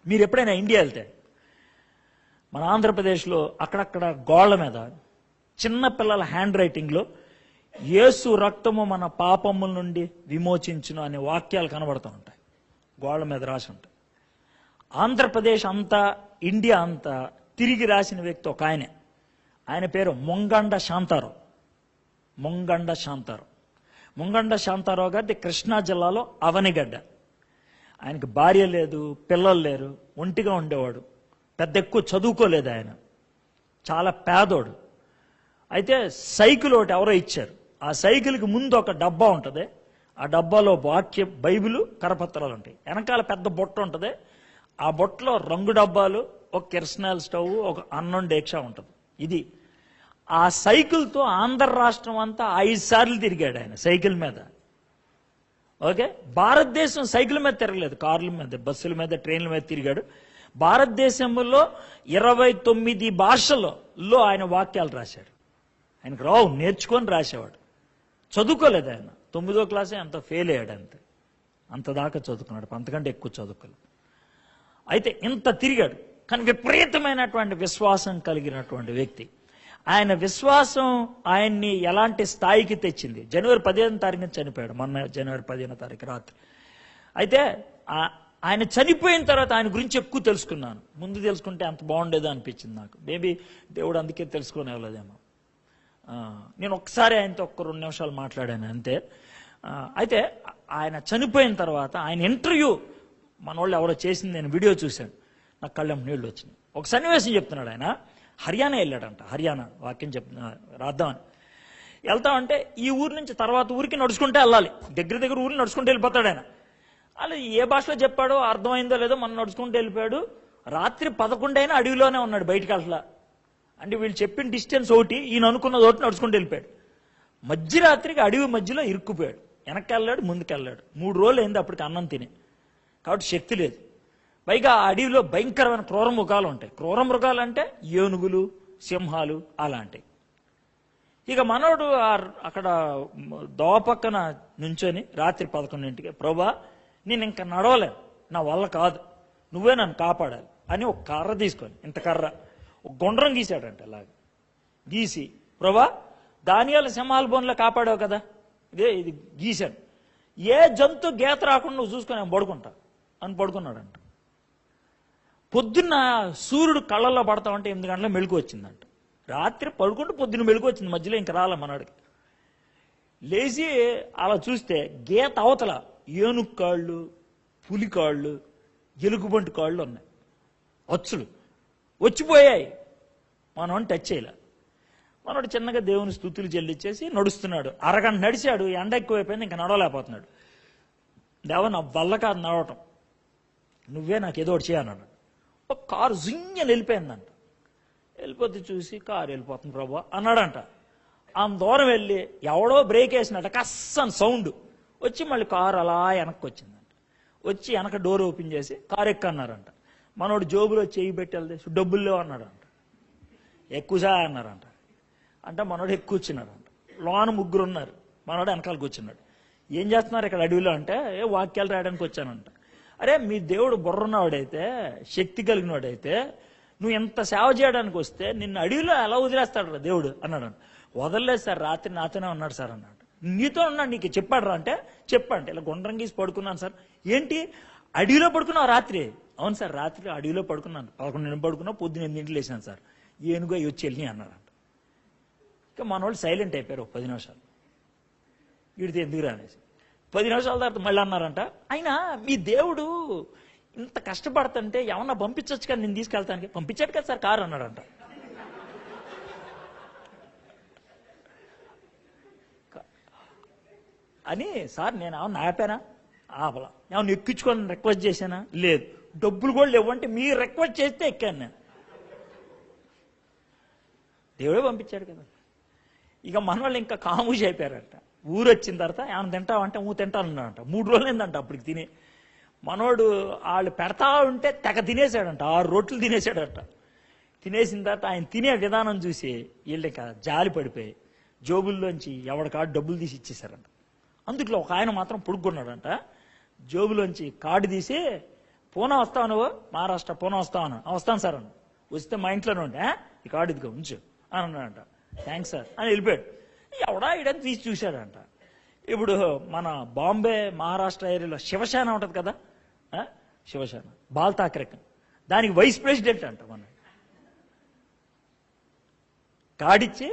మీరు ఎప్పుడైనా ఇండియా వెళ్తే మన ఆంధ్రప్రదేశ్లో అక్కడక్కడ గోళ్ల మీద చిన్న పిల్లల హ్యాండ్ రైటింగ్లో యేసు రక్తము మన పాపముల నుండి విమోచించును అనే వాక్యాలు కనబడుతూ ఉంటాయి, గోళ్ల మీద రాసి ఉంటాయి. ఆంధ్రప్రదేశ్ అంతా, ఇండియా అంతా తిరిగి రాసిన వ్యక్తి ఒక ఆయన పేరు ముంగండ శాంతారావు. ముంగండ శాంతారావు గారిది కృష్ణా జిల్లాలో అవనిగడ్డ. ఆయనకి భార్య లేదు, పిల్లలు లేరు, ఒంటిగా ఉండేవాడు, పెద్ద ఎక్కువ చదువుకోలేదు, ఆయన చాలా పేదోడు. అయితే సైకిల్ ఒకటి ఎవరో ఇచ్చారు. ఆ సైకిల్కి ముందు ఒక డబ్బా ఉంటుంది, ఆ డబ్బాలో వాక్యం, బైబిల్, కరపత్రాలు ఉంటాయి. వెనకాల పెద్ద బొట్ట ఉంటుంది, ఆ బొట్టలో రంగు డబ్బాలు, ఒక కిరసనాయిల్ స్టవ్, ఒక అన్నం డేక్షా ఉంటుంది. ఇది ఆ సైకిల్తో ఆంధ్ర రాష్ట్రం అంతా 5 సార్లు తిరిగాడు ఆయన సైకిల్ మీద. ఓకే, భారతదేశం సైకిల్ మీద తిరగలేదు, కార్ల మీద, బస్సుల మీద, ట్రైన్ల మీద తిరిగాడు. భారతదేశంలో 29 భాషల్లో ఆయన వాక్యాలు రాశాడు. ఆయనకు రావు, నేర్చుకొని రాసేవాడు. చదువుకోలేదు ఆయన, 9వ క్లాసే అంత ఫెయిల్ అయ్యాడు, అంత దాకా చదువుకున్నాడు, అంతకంటే ఎక్కువ చదువుకోలేదు. అయితే ఇంత తిరిగాడు, కానీ విపరీతమైనటువంటి విశ్వాసం కలిగినటువంటి వ్యక్తి. ఆయన విశ్వాసం ఆయన్ని ఎలాంటి స్థాయికి తెచ్చింది. జనవరి 15వ తారీఖున చనిపోయాడు, మొన్న జనవరి 15వ తారీఖు రాత్రి. అయితే ఆయన చనిపోయిన తర్వాత ఆయన గురించి ఎక్కువ తెలుసుకున్నాను. ముందు తెలుసుకుంటే అంత బాగుండేదో అనిపించింది నాకు. మేబీ దేవుడు అందుకే తెలుసుకునేవాళ్ళదేమో. నేను ఒకసారి ఆయనతో 2 నిమిషాలు మాట్లాడాను అంతే. అయితే ఆయన చనిపోయిన తర్వాత ఆయన ఇంటర్వ్యూ మన వాళ్ళు ఎవరో చేసింది, నేను వీడియో చూశాను, నాకు కళ్ళెం నీళ్ళు వచ్చినాయి. ఒక సన్నివేశం చెప్తున్నాడు. ఆయన హర్యానా వెళ్ళాడంట, హర్యానా వాక్యం చెప్తున్నా రాద్దామని వెళ్తామంటే ఈ ఊరు నుంచి తర్వాత ఊరికి నడుచుకుంటే వెళ్ళాలి, దగ్గర ఊరిని నడుచుకుంటూ వెళ్ళిపోతాడు ఆయన. అలా ఏ భాషలో చెప్పాడో అర్థమైందో లేదో, మనం నడుచుకుంటూ వెళ్ళిపోయాడు. రాత్రి 11 అయినా అడవిలోనే ఉన్నాడు, బయటికి అట్లా. అంటే వీళ్ళు చెప్పిన డిస్టెన్స్ ఒకటి, ఈయన అనుకున్నది ఒకటి, నడుచుకుంటూ వెళ్ళిపోయాడు. మధ్యరాత్రికి అడవి మధ్యలో ఇరుక్కుపోయాడు, వెనక్కి వెళ్ళాడు, ముందుకు వెళ్ళాడు. 3 రోజులు అయింది అప్పటికి అన్నం తిని, కాబట్టి శక్తి లేదు. పైగా ఆ అడవిలో భయంకరమైన క్రూర మృగాలు ఉంటాయి. క్రూర మృగాలు అంటే ఏనుగులు, సింహాలు అలాంటివి. ఇక మనోడు అక్కడ దోపక్కన నుంచొని రాత్రి 11ంటికి, ప్రభా నేను ఇంకా నడవలేను, నా వల్ల కాదు, నువ్వే నన్ను కాపాడాలి అని ఒక కర్ర తీసుకొని, ఇంత కర్ర, ఒక గుండ్రం గీశాడంట. అలాగే గీసి, ప్రభా దానియాల సింహాల బోన్లో కాపాడావు కదా, ఇది గీశాను, ఏ జంతు గీత రాకుండా నువ్వు చూసుకొని నేను పడుకుంటా అని పడుకున్నాడంట. పొద్దున్న సూర్యుడు కళ్ళల్లో పడతామంటే 8 గంటల మెళుకు వచ్చిందంట. రాత్రి పడుకుంటూ పొద్దున్న మెళుకు వచ్చింది, మధ్యలో ఇంకా రాలే మనవాడికి. లేచి అలా చూస్తే గీత అవతల ఏనుగు కాళ్ళు, పులి కాళ్ళు, ఎలుగుబంటి కాళ్ళు ఉన్నాయి, అచ్చులు వచ్చిపోయాయి. మనవాడిని టచ్ చేయలే. మనవాడు చిన్నగా దేవుని స్తుతులు చెల్లించేసి నడుస్తున్నాడు. అరగంట నడిచాడు, ఎండ ఎక్కువైపోయింది, ఇంకా నడవలేకపోతున్నాడు. దేవ నా వల్ల కాదు నడవటం, నువ్వే నాకు ఏదో ఒకటి చేయన్నాడు. ఒక కారు జుంజని వెళ్ళిపోయిందంట. వెళ్ళిపోతే చూసి కారు వెళ్ళిపోతుంది ప్రభా అన్నాడంట. ఆ దూరం వెళ్ళి ఎవడో బ్రేక్ వేసినట్ట కస్సని సౌండ్ వచ్చి మళ్ళీ కారు అలా వెనక్కి వచ్చిందంట. వచ్చి వెనక డోర్ ఓపెన్ చేసి కారు ఎక్కన్నారంట. మనోడు జోబులో చేయి పెట్టి వెళ్తే డబ్బులు లేవు అన్నాడంట. ఎక్కువసా అన్నారంట. అంటే మనోడు ఎక్కువ కూర్చున్నాడంట. లోన 3 ఉన్నారు, మనోడు వెనకాల కూర్చున్నాడు. ఏం చేస్తున్నారు ఇక్కడ అడవిలో అంటే, వాక్యాలు రాయడానికి వచ్చానంట. అరే మీ దేవుడు బుర్రన్నవాడైతే, శక్తి కలిగినవాడైతే, నువ్వు ఎంత సేవ చేయడానికి వస్తే నిన్ను అడవిలో ఎలా వదిలేస్తాడు దేవుడు అన్నాడు. వదలలేదు సార్, రాత్రి నాతోనే ఉన్నాడు సార్ అన్నాడు. నీతో ఉన్నాడు, నీకు చెప్పాడు రా అంటే, చెప్పండి ఇలా గుండ్రం గీసి పడుకున్నాను సార్. ఏంటి అడవిలో పడుకున్నావు రాత్రి? అవును సార్ రాత్రి అడవిలో పడుకున్నాను, 11 పడుకున్నా, పొద్దున్న 8 లేసాను సార్, ఏనుగు వచ్చి వెళ్ళి అన్నాడంట. ఇక మన వాళ్ళు సైలెంట్ అయిపోయారు 10 నిమిషాలు. వీడితే ఎందుకు రానేసి 10 నిమిషాల తర్వాత మళ్ళీ అన్నారంట, అయినా మీ దేవుడు ఇంత కష్టపడుతుంటే ఏమన్నా పంపించవచ్చు కదా నేను తీసుకెళ్తానికి. పంపించాడు కదా సార్ కారు అన్నాడంట. అని సార్ నేను ఏమన్నా ఆపానా? ఆపలా. ఏమన్నా ఎక్కించుకొని రిక్వెస్ట్ చేశానా? లేదు. డబ్బులు కూడా లేవంటే మీరు రిక్వెస్ట్ చేస్తే ఎక్కాను నేను. దేవుడే పంపించాడు కదా. ఇక మన వాళ్ళు ఇంకా కామూషి అయిపోయారంట. ఊరు వచ్చిన తర్వాత ఏమైనా తింటావంటే తింటానన్నాడంట. 3 రోజులు ఏందంట అప్పటికి తిని. మనోడు వాళ్ళు పెడతా ఉంటే తెగ తినేసాడంట, 6 రొట్టెలు తినేసాడంట. తినేసిన తర్వాత ఆయన తినే విధానం చూసి వీళ్ళు ఇక జాలి పడిపోయి జోబుల్లోంచి ఎవడికాడు డబ్బులు తీసి ఇచ్చేసారంట. అందుట్లో ఒక ఆయన మాత్రం పొడుక్కున్నాడంట. జోబులోంచి కార్డు తీసి పూనా వస్తావు నువ్వు? మహారాష్ట్ర పూనా వస్తావు అన్న. వస్తాను సార్ అన్న. వస్తే మా ఇంట్లోనే ఉంటే ఈ కార్డు ఇదిగో ఉంచు అని అన్నాడంట. థ్యాంక్స్ సార్ అని వెళ్ళిపోయాడు. ఎవడా ఇడని తీసి చూశాడంట. ఇప్పుడు మన బాంబే మహారాష్ట్ర ఏరియాలో శివసేన ఉంటుంది కదా, శివసేన బాల్ ఠాక్రే, దానికి వైస్ ప్రెసిడెంట్ అంట మన. కాడిచ్చి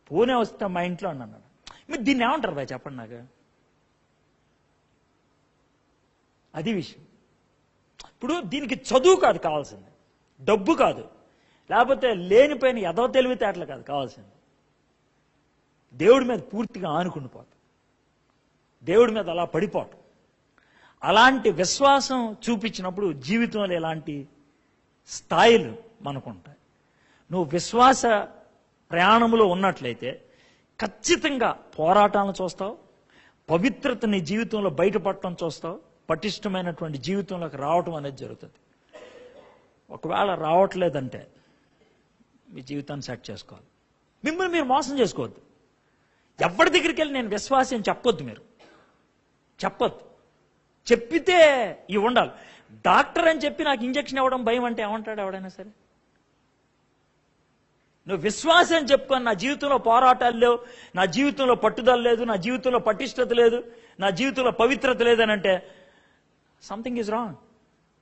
పూణే వస్తే మా ఇంట్లో అన్నాడు. మీరు దీన్ని ఏమంటారు బాయ్ చెప్పండి నాకు. అది విషయం. ఇప్పుడు దీనికి చదువు కాదు కావాల్సింది, డబ్బు కాదు, లేకపోతే లేనిపోయిన ఎదో తెలివితేటలు కాదు కావాల్సింది. దేవుడి మీద పూర్తిగా ఆనుకుని పోతాం, దేవుడి మీద అలా పడిపోవటం. అలాంటి విశ్వాసం చూపించినప్పుడు జీవితంలో ఇలాంటి స్థాయిలు మనకుంటాయి. నువ్వు విశ్వాస ప్రయాణంలో ఉన్నట్లయితే ఖచ్చితంగా పోరాటాలను చూస్తావు, పవిత్రత నీ జీవితంలో బయటపడటం చూస్తావు, పటిష్టమైనటువంటి జీవితంలోకి రావటం అనేది జరుగుతుంది. ఒకవేళ రావట్లేదంటే మీ జీవితాన్ని సెట్ చేసుకోవాలి. మిమ్మల్ని మీరు మోసం చేసుకోవద్దు. ఎవరి దగ్గరికి వెళ్ళి నేను విశ్వాసం చెప్పొద్దు. మీరు చెప్పొద్దు. చెప్పితే ఇవి ఉండాలి. డాక్టర్ అని చెప్పి నాకు ఇంజక్షన్ ఇవ్వడం భయం అంటే ఏమంటాడు ఎవడైనా సరే? నువ్వు విశ్వాసం చెప్పుకొని నా జీవితంలో పోరాటాలు లేవు, నా జీవితంలో పట్టుదల లేదు, నా జీవితంలో పటిష్టత లేదు, నా జీవితంలో పవిత్రత లేదని అంటే సంథింగ్ ఈజ్ రాంగ్.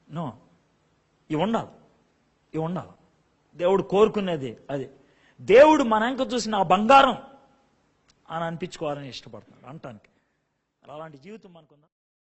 నో, ఇవి ఉండాలి, ఇవి ఉండాలి. దేవుడు కోరుకునేది అది. దేవుడు మన ఇంక చూసి నా బంగారం అని అనిపించుకోవాలని ఇష్టపడుతున్నాడు అంటానికి. అలాంటి జీవితం మనకుందా?